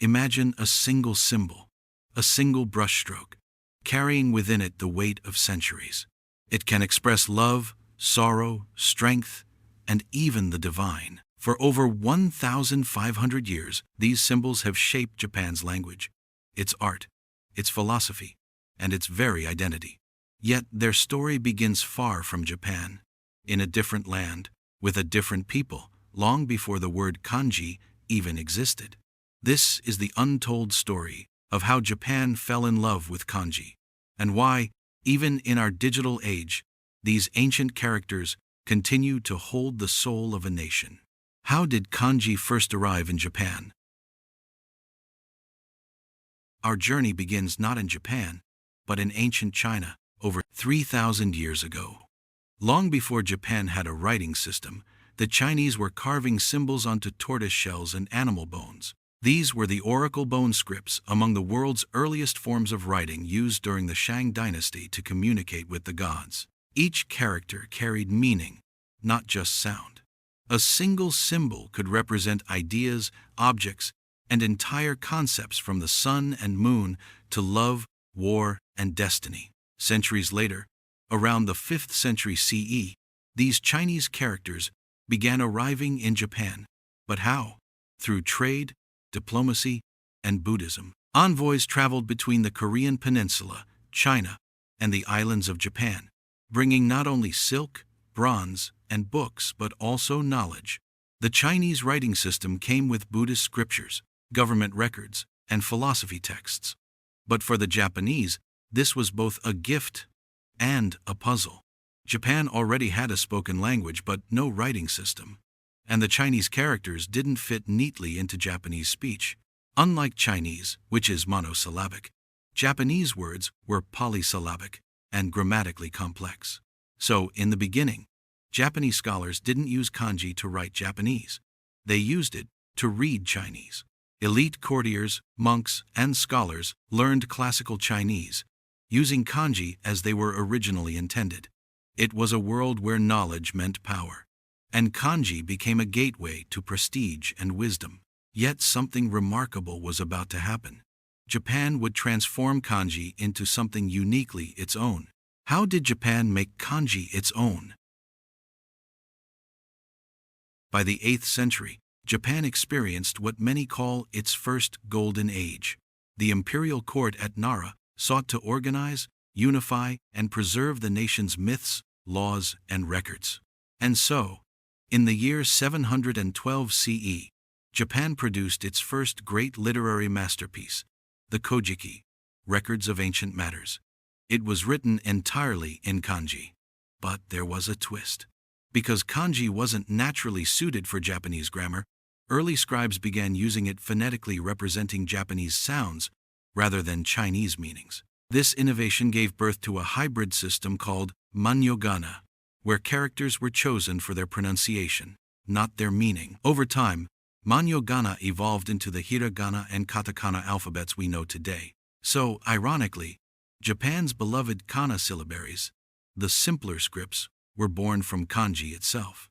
Imagine a single symbol, a single brushstroke, carrying within it the weight of centuries. It can express love, sorrow, strength, and even the divine. For over 1,500 years, these symbols have shaped Japan's language, its art, its philosophy, and its very identity. Yet their story begins far from Japan, in a different land, with a different people, long before the word kanji even existed. This is the untold story of how Japan fell in love with kanji, and why, even in our digital age, these ancient characters continue to hold the soul of a nation. How did kanji first arrive in Japan? Our journey begins not in Japan, but in ancient China, over 3,000 years ago. Long before Japan had a writing system, the Chinese were carving symbols onto tortoise shells and animal bones. These were the oracle bone scripts, among the world's earliest forms of writing used during the Shang dynasty to communicate with the gods. Each character carried meaning, not just sound. A single symbol could represent ideas, objects, and entire concepts, from the sun and moon to love, war, and destiny. Centuries later, around the 5th century CE, these Chinese characters began arriving in Japan. But how? Through trade, diplomacy, and Buddhism. Envoys traveled between the Korean peninsula, China, and the islands of Japan, bringing not only silk, bronze, and books, but also knowledge. The Chinese writing system came with Buddhist scriptures, government records, and philosophy texts. But for the Japanese, this was both a gift and a puzzle. Japan already had a spoken language but no writing system, and the Chinese characters didn't fit neatly into Japanese speech. Unlike Chinese, which is monosyllabic, Japanese words were polysyllabic and grammatically complex. So, in the beginning, Japanese scholars didn't use kanji to write Japanese. They used it to read Chinese. Elite courtiers, monks, and scholars learned classical Chinese, using kanji as they were originally intended. It was a world where knowledge meant power, and kanji became a gateway to prestige and wisdom. Yet something remarkable was about to happen. Japan would transform kanji into something uniquely its own. How did Japan make kanji its own? By the 8th century, Japan experienced what many call its first golden age. The imperial court at Nara sought to organize, unify, and preserve the nation's myths, laws, and records. And so, in the year 712 CE, Japan produced its first great literary masterpiece, the Kojiki, Records of Ancient Matters. It was written entirely in kanji. But there was a twist. Because kanji wasn't naturally suited for Japanese grammar, early scribes began using it phonetically, representing Japanese sounds rather than Chinese meanings. This innovation gave birth to a hybrid system called manyogana, where characters were chosen for their pronunciation, not their meaning. Over time, manyogana evolved into the hiragana and katakana alphabets we know today. So, ironically, Japan's beloved kana syllabaries, the simpler scripts, were born from kanji itself.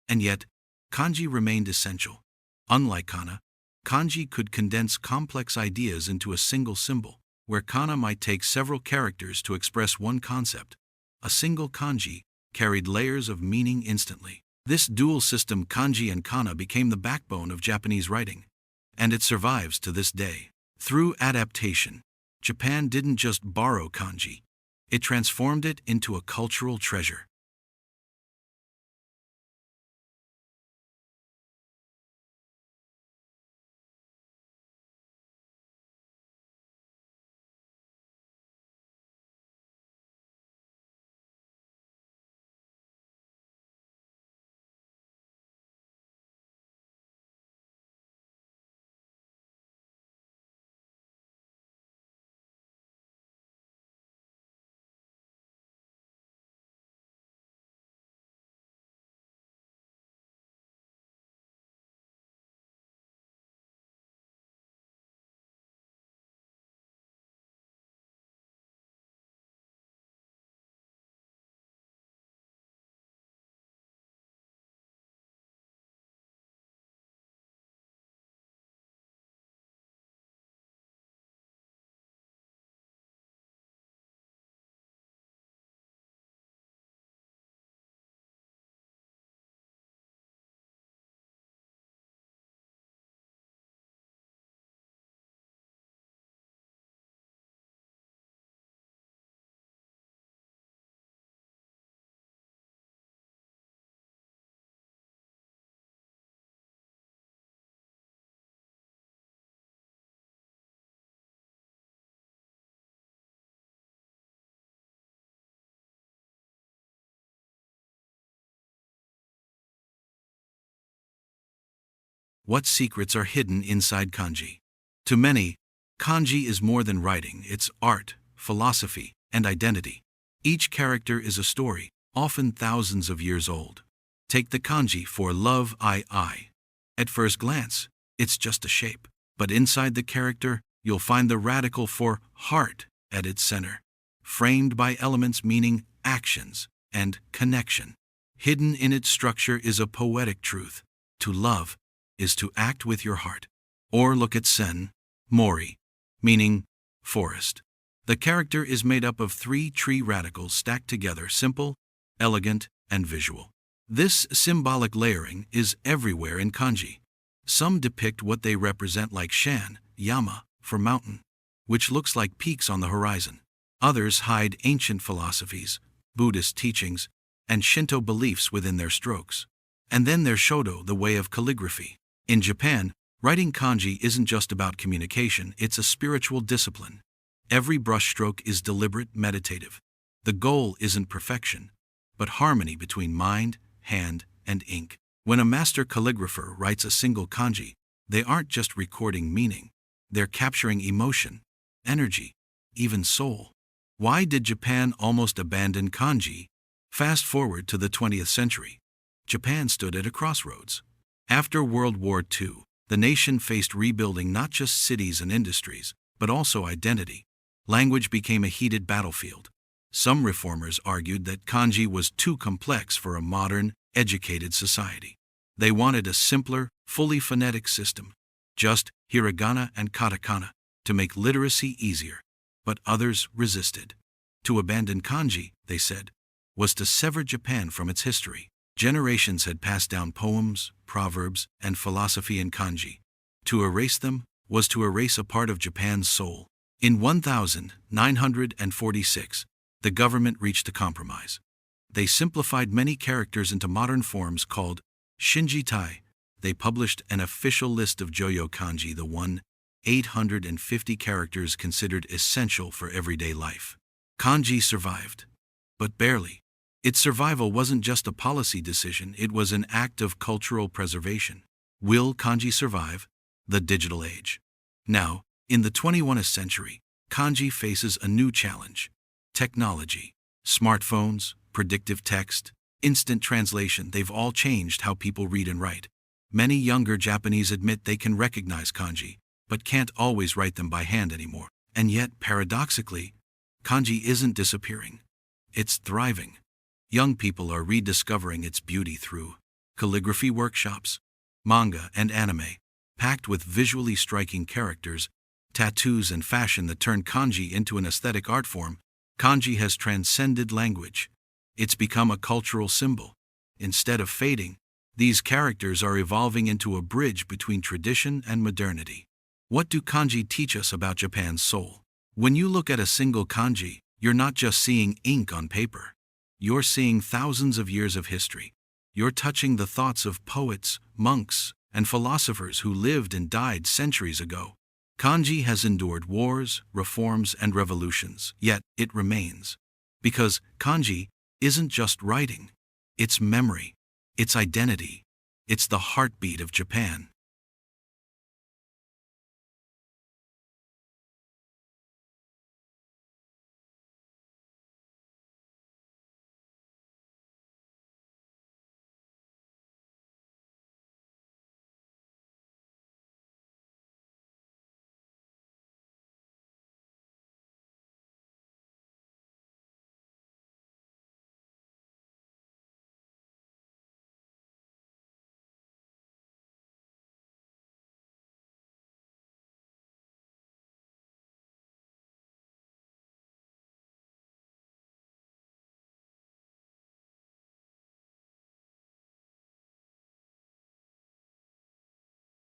And yet, kanji remained essential. Unlike kana, kanji could condense complex ideas into a single symbol, where kana might take several characters to express one concept. A single kanji carried layers of meaning instantly. This dual system, kanji and kana, became the backbone of Japanese writing, and it survives to this day. Through adaptation, Japan didn't just borrow kanji, it transformed it into a cultural treasure. What secrets are hidden inside kanji? To many, kanji is more than writing, it's art, philosophy, and identity. Each character is a story, often thousands of years old. Take the kanji for love I. At first glance, it's just a shape. But inside the character, you'll find the radical for heart at its center, framed by elements meaning actions and connection. Hidden in its structure is a poetic truth. To love is to act with your heart. Or look at sen, mori, meaning forest. The character is made up of 3 tree radicals stacked together, simple, elegant, and visual. This symbolic layering is everywhere in kanji. Some depict what they represent like shan, yama, for mountain, which looks like peaks on the horizon. Others hide ancient philosophies, Buddhist teachings, and Shinto beliefs within their strokes. And then there's shodo, the way of calligraphy. In Japan, writing kanji isn't just about communication, it's a spiritual discipline. Every brushstroke is deliberate, meditative. The goal isn't perfection, but harmony between mind, hand, and ink. When a master calligrapher writes a single kanji, they aren't just recording meaning. They're capturing emotion, energy, even soul. Why did Japan almost abandon kanji? Fast forward to the 20th century. Japan stood at a crossroads. After World War II, the nation faced rebuilding not just cities and industries, but also identity. Language became a heated battlefield. Some reformers argued that kanji was too complex for a modern, educated society. They wanted a simpler, fully phonetic system, just hiragana and katakana, to make literacy easier. But others resisted. To abandon kanji, they said, was to sever Japan from its history. Generations had passed down poems, proverbs, and philosophy in kanji. To erase them was to erase a part of Japan's soul. In 1946, the government reached a compromise. They simplified many characters into modern forms called shinji-tai. They published an official list of Joyo kanji, the 850 characters considered essential for everyday life. Kanji survived, but barely. Its survival wasn't just a policy decision, it was an act of cultural preservation. Will kanji survive the digital age? Now, in the 21st century, kanji faces a new challenge. Technology, smartphones, predictive text, instant translation, they've all changed how people read and write. Many younger Japanese admit they can recognize kanji, but can't always write them by hand anymore. And yet, paradoxically, kanji isn't disappearing. It's thriving. Young people are rediscovering its beauty through calligraphy workshops, manga and anime, packed with visually striking characters, tattoos and fashion that turn kanji into an aesthetic art form. Kanji has transcended language. It's become a cultural symbol. Instead of fading, these characters are evolving into a bridge between tradition and modernity. What do kanji teach us about Japan's soul? When you look at a single kanji, you're not just seeing ink on paper. You're seeing thousands of years of history. You're touching the thoughts of poets, monks, and philosophers who lived and died centuries ago. Kanji has endured wars, reforms, and revolutions, yet it remains. Because kanji isn't just writing. It's memory. It's identity. It's the heartbeat of Japan.